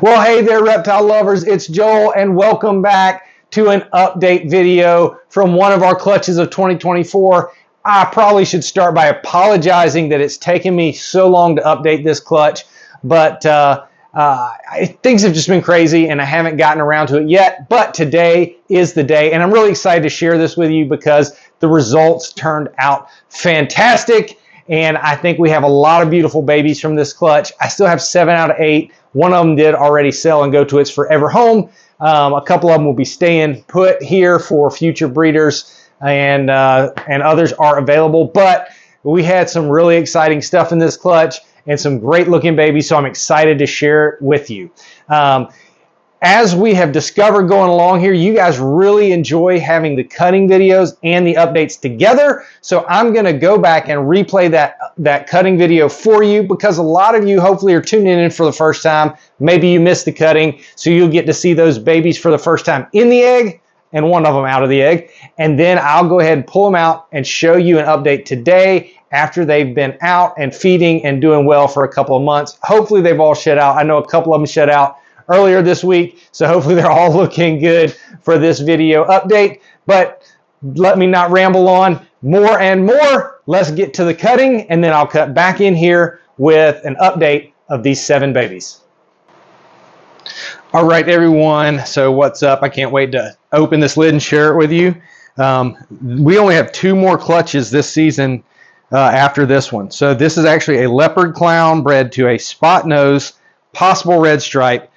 Well, hey there, reptile lovers. It's Joel, and welcome back to an update video from one of our clutches of 2024. I probably should start by apologizing that it's taken me so long to update this clutch, but things have just been crazy and I haven't gotten around to it yet. But today is the day, and I'm really excited to share this with you because the results turned out fantastic. And I think we have a lot of beautiful babies from this clutch. I still have 7 out of 8. One of them did already sell and go to its forever home. A couple of them will be staying put here for future breeders, and others are available. But we had some really exciting stuff in this clutch and some great looking babies, so I'm excited to share it with you. As we have discovered going along here, you guys really enjoy having the cutting videos and the updates together. So I'm going to go back and replay that cutting video for you, because a lot of you hopefully are tuning in for the first time. Maybe you missed the cutting, so you'll get to see those babies for the first time in the egg and one of them out of the egg. And then I'll go ahead and pull them out and show you an update today after they've been out and feeding and doing well for a couple of months. Hopefully they've all shed out. I know a couple of them shed out earlier this week, so hopefully they're all looking good for this video update. But let me not ramble on more and more. Let's get to the cutting, and then I'll cut back in here with an update of these 7 babies. All right, everyone, so what's up? I can't wait to open this lid and share it with you. We only have 2 more clutches this season after this one. So this is actually a leopard clown bred to a spot nose, possible red stripe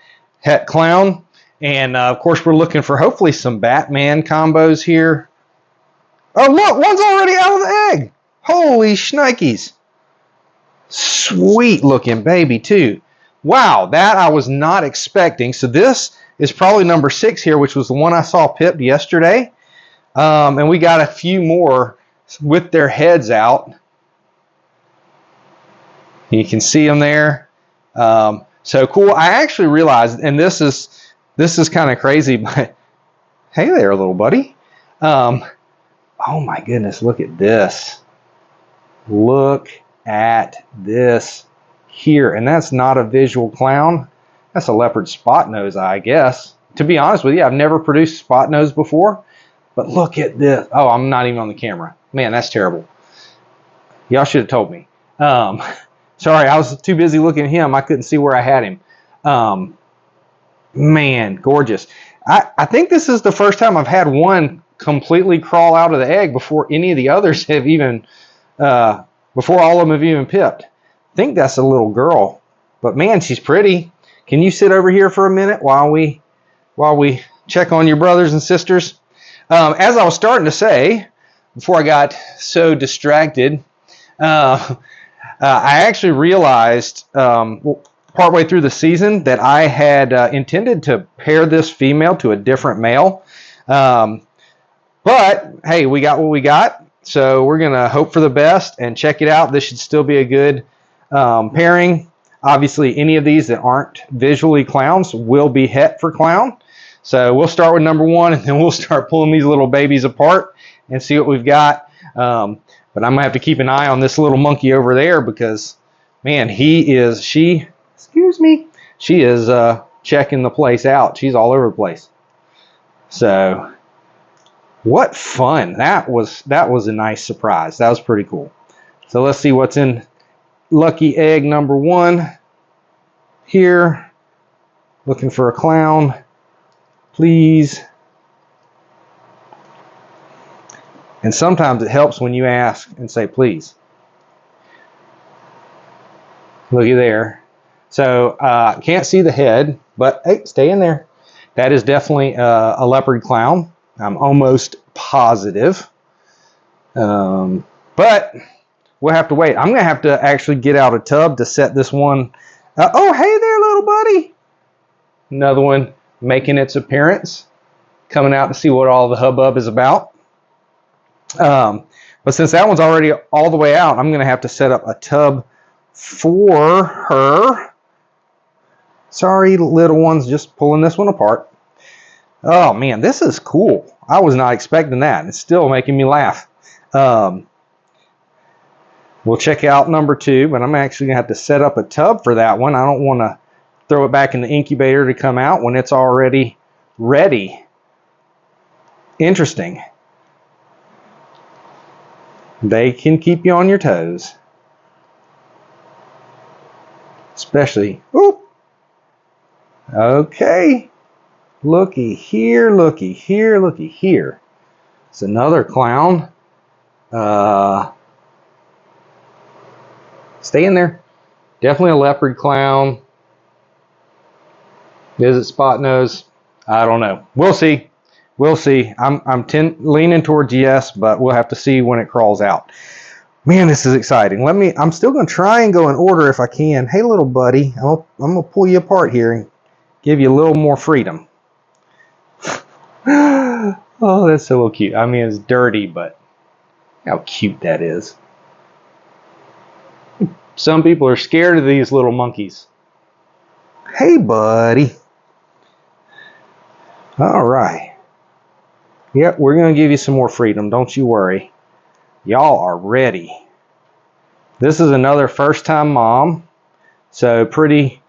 het clown, and of course we're looking for hopefully some Batman combos here. Oh look, one's already out of the egg. Holy shnikes. Sweet looking baby too. Wow, that I was not expecting. So this is probably number 6 here, which was the one I saw pipped yesterday. And we got a few more with their heads out. You can see them there. So cool. I actually realized, and this is kind of crazy, but hey there, little buddy. Oh my goodness, look at this. Look at this here. And that's not a visual clown. That's a leopard spot nose, I guess. To be honest with you, I've never produced spot nose before, but look at this. Oh, I'm not even on the camera. Man, that's terrible. Y'all should have told me. Sorry, I was too busy looking at him. I couldn't see where I had him. Man, gorgeous. I think this is the first time I've had one completely crawl out of the egg before any of the others have even, before all of them have even pipped. I think that's a little girl, but man, she's pretty. Can you sit over here for a minute while we check on your brothers and sisters? As I was starting to say, before I got so distracted, I actually realized partway through the season that I had intended to pair this female to a different male. But hey, we got what we got. So we're going to hope for the best and check it out. This should still be a good pairing. Obviously, any of these that aren't visually clowns will be het for clown. So we'll start with number 1, and then we'll start pulling these little babies apart and see what we've got. But I'm going to have to keep an eye on this little monkey over there because, man, she is checking the place out. She's all over the place. So, what fun. That was a nice surprise. That was pretty cool. So let's see what's in lucky egg number 1 here. Looking for a clown, please. And sometimes it helps when you ask and say, please. Looky there. So, can't see the head, but hey, stay in there. That is definitely a leopard clown. I'm almost positive. But we'll have to wait. I'm going to have to actually get out a tub to set this one. Oh, hey there, little buddy. Another one making its appearance. Coming out to see what all the hubbub is about. But since that one's already all the way out, I'm going to have to set up a tub for her. Sorry, little ones, just pulling this one apart. Oh, man, this is cool. I was not expecting that. It's still making me laugh. We'll check out number 2, but I'm actually going to have to set up a tub for that one. I don't want to throw it back in the incubator to come out when it's already ready. Interesting. They can keep you on your toes. Especially, oop. Okay. Looky here, looky here, looky here. It's another clown. Stay in there. Definitely a leopard clown. Is it spot nose? I don't know. We'll see. We'll see. I'm leaning towards yes, but we'll have to see when it crawls out. Man, this is exciting. I'm still going to try and go in order if I can. Hey, little buddy, I'm going to pull you apart here and give you a little more freedom. Oh, that's so cute. I mean, it's dirty, but how cute that is. Some people are scared of these little monkeys. Hey, buddy. All right. Yep, we're going to give you some more freedom. Don't you worry. Y'all are ready. This is another first-time mom. So pretty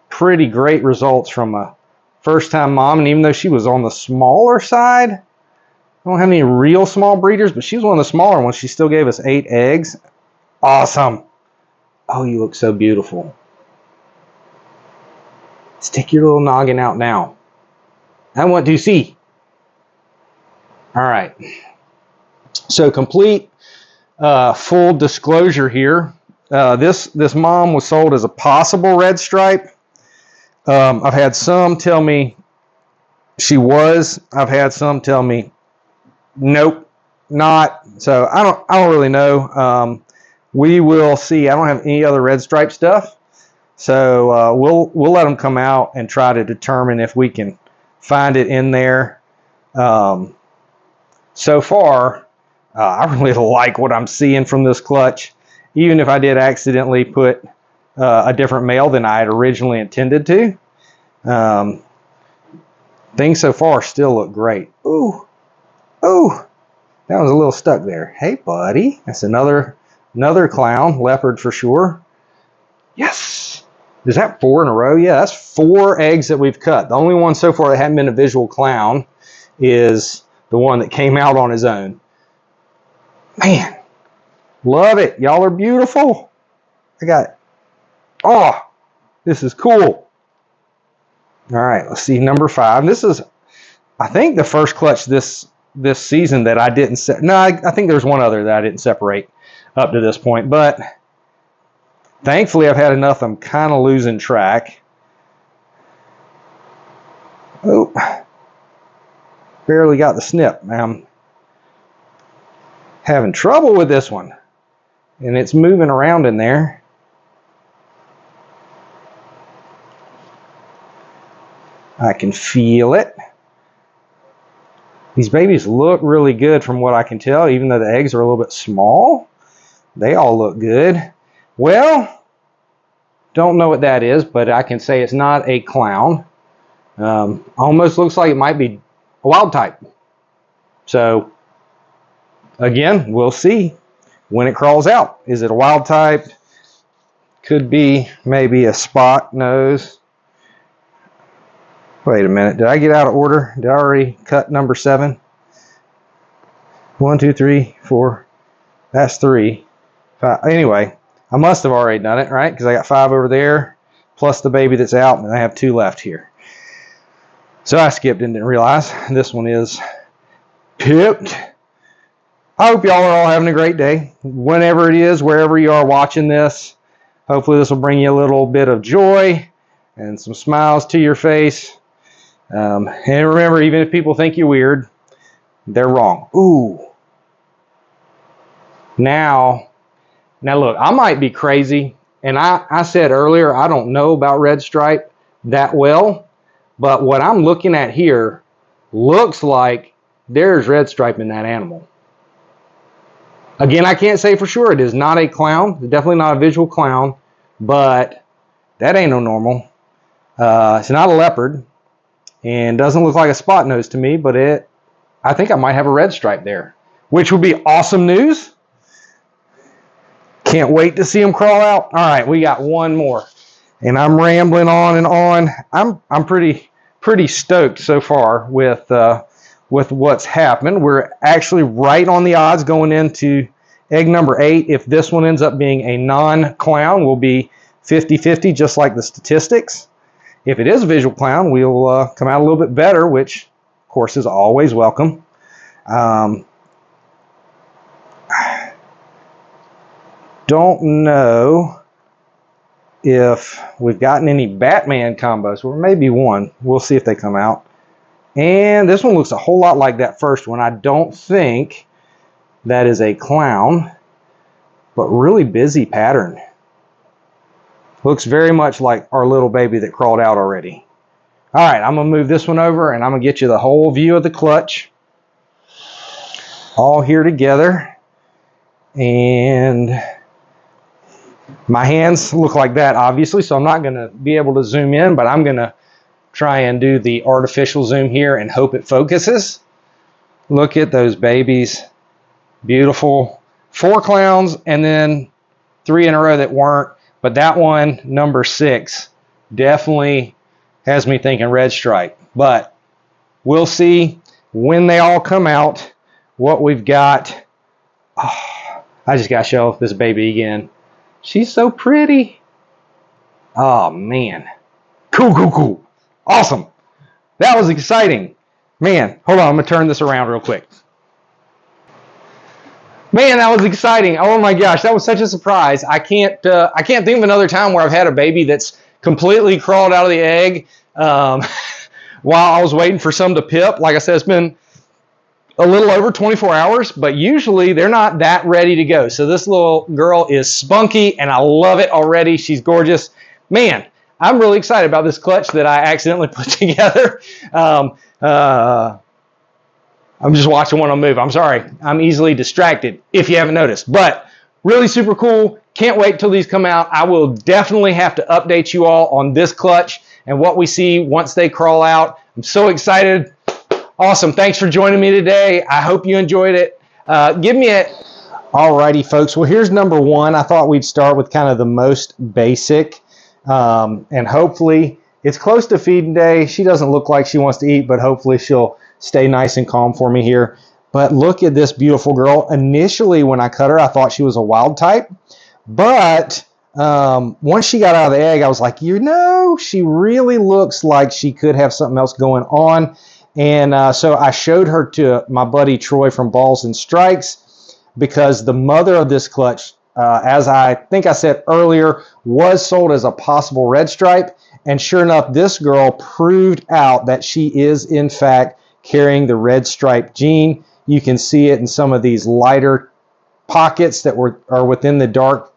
great results from a first-time mom. And even though she was on the smaller side, I don't have any real small breeders, but she was one of the smaller ones. She still gave us 8 eggs. Awesome. Oh, you look so beautiful. Stick your little noggin out now. I want to see. All right. So complete full disclosure here. This mom was sold as a possible red stripe. I've had some tell me she was. I've had some tell me nope, not. So I don't really know. We will see. I don't have any other red stripe stuff. So we'll let them come out and try to determine if we can find it in there. So far, I really like what I'm seeing from this clutch. Even if I did accidentally put a different male than I had originally intended to. Things so far still look great. Ooh, ooh, that was a little stuck there. Hey, buddy, that's another clown, leopard for sure. Yes. Is that 4 in a row? Yeah, that's 4 eggs that we've cut. The only one so far that hadn't been a visual clown is the one that came out on his own. Man, love it. Y'all are beautiful. Oh, this is cool. All right, let's see number 5. This is, I think, the first clutch this season that I didn't I think there's one other that I didn't separate up to this point, but thankfully I've had enough I'm kind of losing track. Oh, barely got the snip. I'm having trouble with this one, and it's moving around in there. I can feel it. These babies look really good from what I can tell, even though the eggs are a little bit small. They all look good. Well, don't know what that is, but I can say it's not a clown. Almost looks like it might be a wild type. So, again, we'll see when it crawls out. Is it a wild type? Could be maybe a spot nose. Wait a minute. Did I get out of order? Did I already cut number 7? 1, 2, 3, 4. That's 3. 5. Anyway, I must have already done it, right? Because I got 5 over there, plus the baby that's out, and I have 2 left here. So I skipped and didn't realize this one is pipped. I hope y'all are all having a great day. Whenever it is, wherever you are watching this, hopefully this will bring you a little bit of joy and some smiles to your face. And remember, even if people think you're weird, they're wrong. Ooh. Now look, I might be crazy. And I said earlier, I don't know about red stripe that well. But what I'm looking at here looks like there's red stripe in that animal. Again, I can't say for sure. It is not a clown. It's definitely not a visual clown. But that ain't no normal. It's not a leopard. And doesn't look like a spot nose to me, but I think I might have a red stripe there, which would be awesome news. Can't wait to see them crawl out. All right, we got one more. And I'm rambling on and on. I'm pretty stoked so far with what's happened. We're actually right on the odds going into egg number 8. If this one ends up being a non-clown, we'll be 50-50, just like the statistics. If it is a visual clown, we'll come out a little bit better, which, of course, is always welcome. Don't know if we've gotten any Batman combos, or maybe one. We'll see if they come out. And this one looks a whole lot like that first one. I don't think that is a clown, but really busy pattern. Looks very much like our little baby that crawled out already. All right, I'm going to move this one over, and I'm going to get you the whole view of the clutch. All here together. And my hands look like that, obviously, so I'm not going to be able to zoom in, but I'm going to try and do the artificial zoom here and hope it focuses. Look at those babies. Beautiful. 4 clowns and then 3 in a row that weren't. But that one, number 6, definitely has me thinking red stripe. But we'll see when they all come out what we've got. Oh, I just got to show this baby again. She's so pretty. Oh, man. Cool. Awesome. That was exciting. Man, hold on. I'm going to turn this around real quick. Man, that was exciting. Oh my gosh, that was such a surprise. I can't think of another time where I've had a baby that's completely crawled out of the egg while I was waiting for some to pip. Like I said, it's been a little over 24 hours, but usually they're not that ready to go. So this little girl is spunky, and I love it already. She's gorgeous. Man, I'm really excited about this clutch that I accidentally put together. I'm just watching one on move. I'm sorry. I'm easily distracted, if you haven't noticed. But really super cool. Can't wait till these come out. I will definitely have to update you all on this clutch and what we see once they crawl out. I'm so excited. Awesome. Thanks for joining me today. I hope you enjoyed it. Alrighty, folks. Well, here's number 1. I thought we'd start with kind of the most basic. And hopefully it's close to feeding day. She doesn't look like she wants to eat, but hopefully she'll stay nice and calm for me here. But look at this beautiful girl. Initially, when I cut her, I thought she was a wild type. But once she got out of the egg, I was like, she really looks like she could have something else going on. And so I showed her to my buddy Troy from Balls and Strikes, because the mother of this clutch, as I think I said earlier, was sold as a possible red stripe. And sure enough, this girl proved out that she is, in fact, carrying the red stripe gene. You can see it in some of these lighter pockets that are within the dark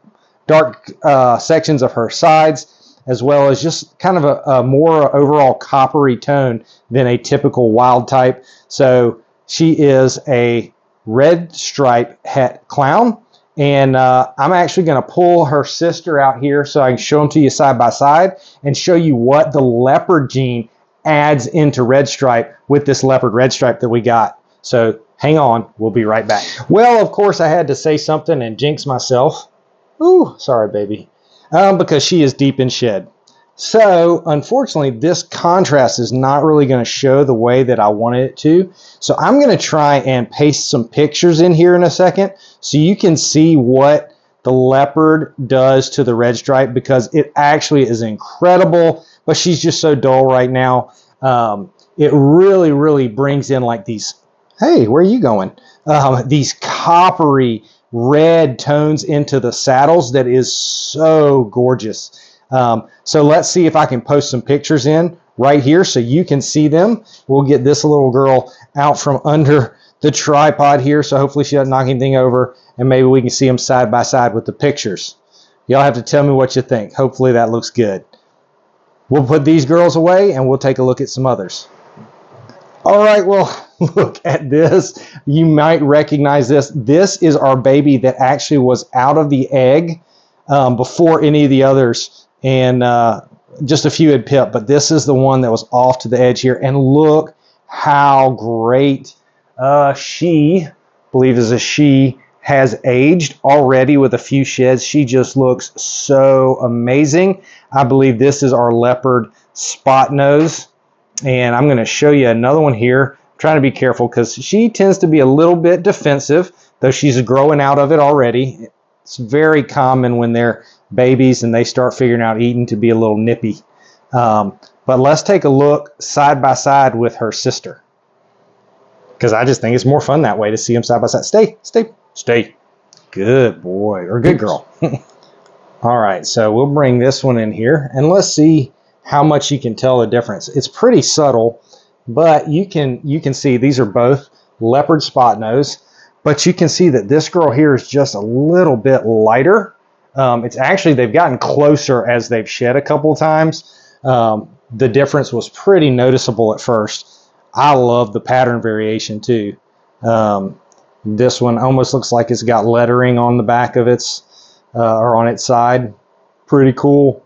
sections of her sides, as well as just kind of a more overall coppery tone than a typical wild type. So she is a red stripe het clown. And I'm actually going to pull her sister out here so I can show them to you side by side and show you what the leopard gene adds into red stripe with this leopard red stripe that we got. So hang on, we'll be right back. Well, of course I had to say something and jinx myself. Ooh, sorry baby. Because she is deep in shed. So unfortunately this contrast is not really going to show the way that I wanted it to. So I'm going to try and paste some pictures in here in a second so you can see what the leopard does to the red stripe, because it actually is incredible, but she's just so dull right now. It really brings in like these, hey, where are you going? These coppery red tones into the saddles that is so gorgeous. So let's see if I can post some pictures in right here so you can see them. We'll get this little girl out from under the tripod here, so hopefully she doesn't knock anything over, and maybe we can see them side by side with the pictures. Y'all have to tell me what you think. Hopefully that looks good. We'll put these girls away and we'll take a look at some others. All right, well, look at this. You might recognize this. This is our baby that actually was out of the egg before any of the others, and just a few had pipped, but this is the one that was off to the edge here. And look how great she, I believe is a she, has aged already with a few sheds. She just looks so amazing. I believe this is our leopard spot nose. And I'm going to show you another one here. I'm trying to be careful because she tends to be a little bit defensive, though she's growing out of it already. It's very common when they're babies and they start figuring out eating to be a little nippy. But let's take a look side by side with her sister, because I just think it's more fun that way to see them side by side. Stay, stay, stay. Good boy, or good girl. All right, so we'll bring this one in here and let's see how much you can tell the difference. It's pretty subtle, but you can see these are both leopard spot nose, but you can see that this girl here is just a little bit lighter. It's actually, they've gotten closer as they've shed a couple of times. The difference was pretty noticeable at first. I love the pattern variation too. This one almost looks like it's got lettering on the back of its, or on its side. Pretty cool.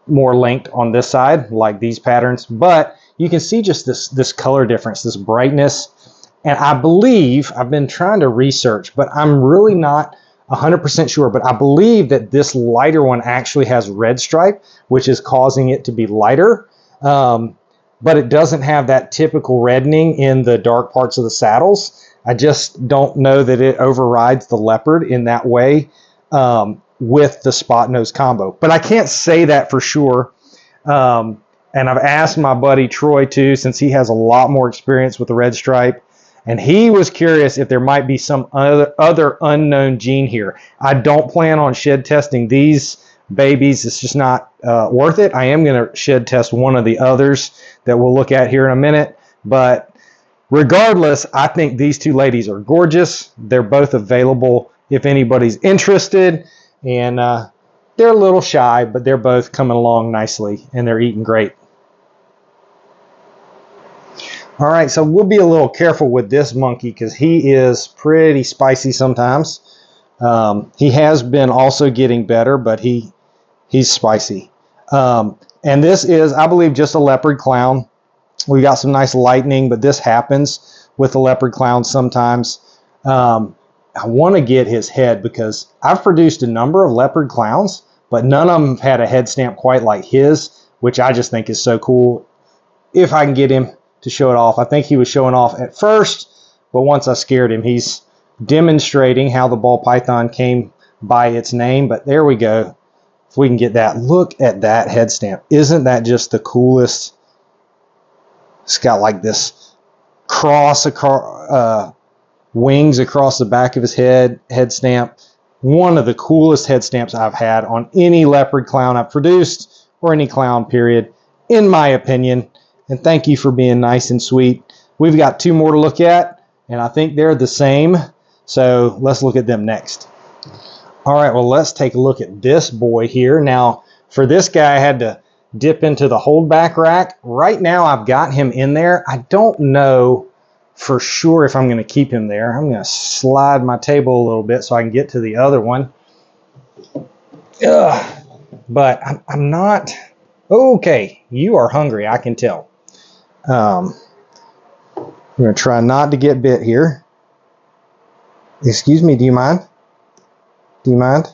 More linked on this side, like these patterns. But you can see just this color difference, this brightness. And I believe, I've been trying to research, but I'm really not 100% sure, but I believe that this lighter one actually has red stripe, which is causing it to be lighter. But it doesn't have that typical reddening in the dark parts of the saddles. I just don't know that it overrides the leopard in that way with the spot nose combo. But I can't say that for sure. And I've asked my buddy Troy too, since he has a lot more experience with the red stripe. And he was curious if there might be some other unknown gene here. I don't plan on shed testing these babies. It's just not worth it. I am going to shed test one of the others that we'll look at here in a minute. But regardless, I think these two ladies are gorgeous. They're both available if anybody's interested. And they're a little shy, but they're both coming along nicely and they're eating great. All right, so we'll be a little careful with this monkey because he is pretty spicy sometimes. He has been also getting better, but he's spicy. And this is, I believe, just a leopard clown. We got some nice lightning, but this happens with the leopard clowns sometimes. I want to get his head because I've produced a number of leopard clowns, but none of them have had a head stamp quite like his, which I just think is so cool. If I can get him to show it off. I think he was showing off at first, but once I scared him, he's demonstrating how the ball python came by its name. But there we go. If we can get that, look at that head stamp. Isn't that just the coolest? It's got like this cross across, wings across the back of his head stamp. One of the coolest head stamps I've had on any leopard clown I've produced, or any clown period, in my opinion. And thank you for being nice and sweet. We've got two more to look at, and I think they're the same. So let's look at them next. All right, well, let's take a look at this boy here. Now, for this guy, I had to dip into the holdback rack. Right now, I've got him in there. I don't know for sure if I'm going to keep him there. I'm going to slide my table a little bit so I can get to the other one. But I'm not... Okay, you are hungry, I can tell. I'm going to try not to get bit here. Excuse me, do you mind? Do you mind?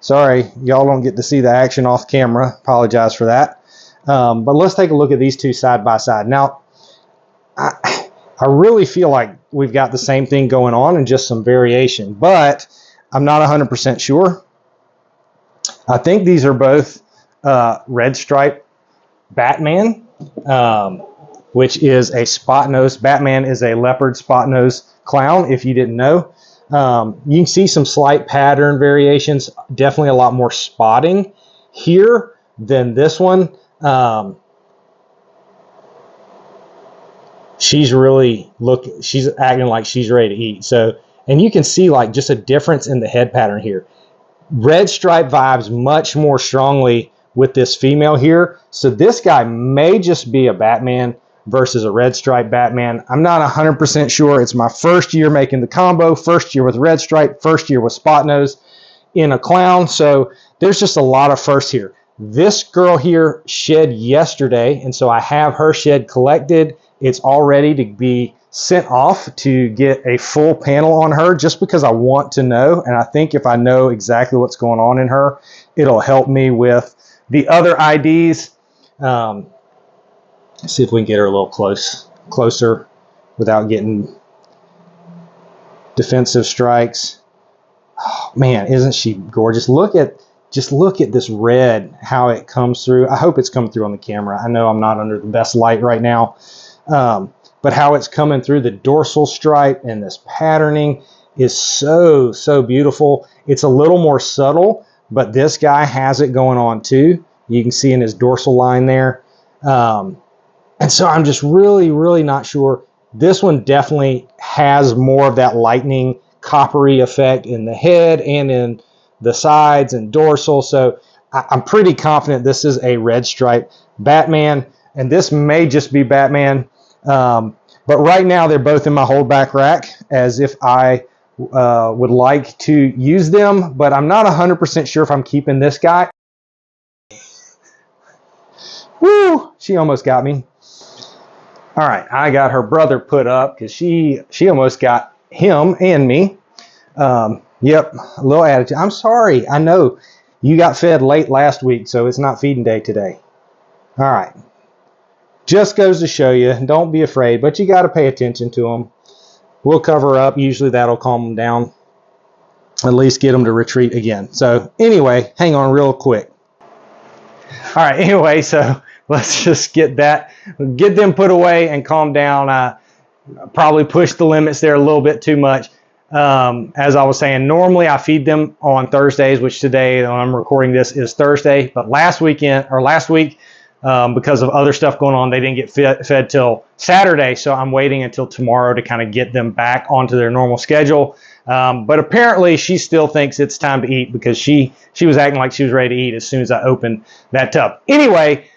Sorry, y'all don't get to see the action off camera. Apologize for that. But let's take a look at these two side by side. Now, I really feel like we've got the same thing going on and just some variation, but I'm not 100% sure. I think these are both red stripe Batman, which is a spot nose. Batman is a leopard spot nose clown, if you didn't know. You can see some slight pattern variations, definitely a lot more spotting here than this one. She's acting like she's ready to eat. So, and you can see like just a difference in the head pattern here. Red stripe vibes much more strongly with this female here. So this guy may just be a Batman versus a red stripe Batman. I'm not 100% sure. It's my first year making the combo, first year with red stripe, first year with spot nose in a clown. So there's just a lot of firsts here. This girl here shed yesterday, and so I have her shed collected. It's all ready to be sent off to get a full panel on her just because I want to know. And I think if I know exactly what's going on in her, it'll help me with the other IDs. Let's see if we can get her a little closer without getting defensive strikes. Oh, man, isn't she gorgeous? Just look at this red, how it comes through. I hope it's coming through on the camera. I know I'm not under the best light right now. But how it's coming through the dorsal stripe and this patterning is so, so beautiful. It's a little more subtle, but this guy has it going on too. You can see in his dorsal line there. And so I'm just really, really not sure. This one definitely has more of that lightning coppery effect in the head and in the sides and dorsal. So I'm pretty confident this is a red stripe Batman, and this may just be Batman. But right now they're both in my holdback rack as if I would like to use them, but I'm not 100% sure if I'm keeping this guy. Woo! She almost got me. All right, I got her brother put up because she almost got him and me. Yep, a little attitude. I'm sorry. I know you got fed late last week, so it's not feeding day today. All right. Just goes to show you, don't be afraid, but you got to pay attention to them. We'll cover up. Usually that'll calm them down. At least get them to retreat again. So anyway, hang on real quick. All right, anyway, so let's just get them put away and calm down. Probably pushed the limits there a little bit too much. As I was saying, normally I feed them on Thursdays, which today when I'm recording this is Thursday, but last week, because of other stuff going on, they didn't get fed till Saturday. So I'm waiting until tomorrow to kind of get them back onto their normal schedule. But apparently she still thinks it's time to eat because she was acting like she was ready to eat as soon as I opened that tub. Anyway,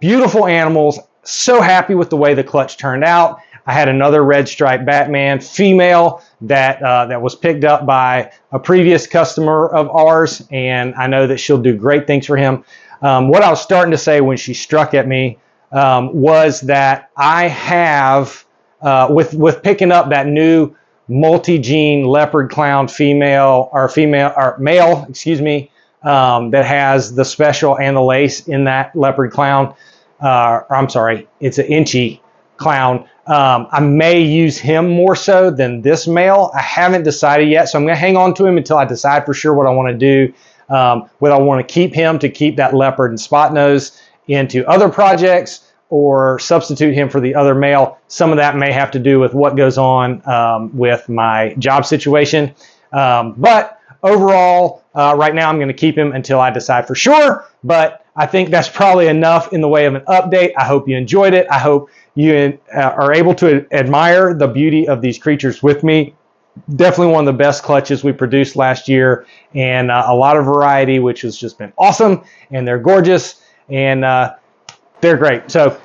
beautiful animals. So happy with the way the clutch turned out. I had another red stripe Batman female that was picked up by a previous customer of ours, and I know that she'll do great things for him. What I was starting to say when she struck at me was that I have, with picking up that new multi-gene leopard clown male, that has the special and the lace in that leopard clown. I'm sorry, it's an inchy clown. I may use him more so than this male. I haven't decided yet, so I'm going to hang on to him until I decide for sure what I want to do. Whether I want to keep him to keep that leopard and spot nose into other projects or substitute him for the other male. Some of that may have to do with what goes on with my job situation. But overall, right now I'm going to keep him until I decide for sure. But I think that's probably enough in the way of an update. I hope you enjoyed it. I hope you are able to admire the beauty of these creatures with me. Definitely one of the best clutches we produced last year, and a lot of variety, which has just been awesome. And they're gorgeous, and they're great. So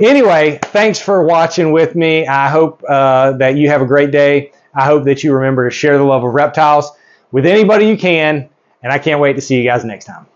anyway, thanks for watching with me. I hope that you have a great day. I hope that you remember to share the love of reptiles with anybody you can, and I can't wait to see you guys next time.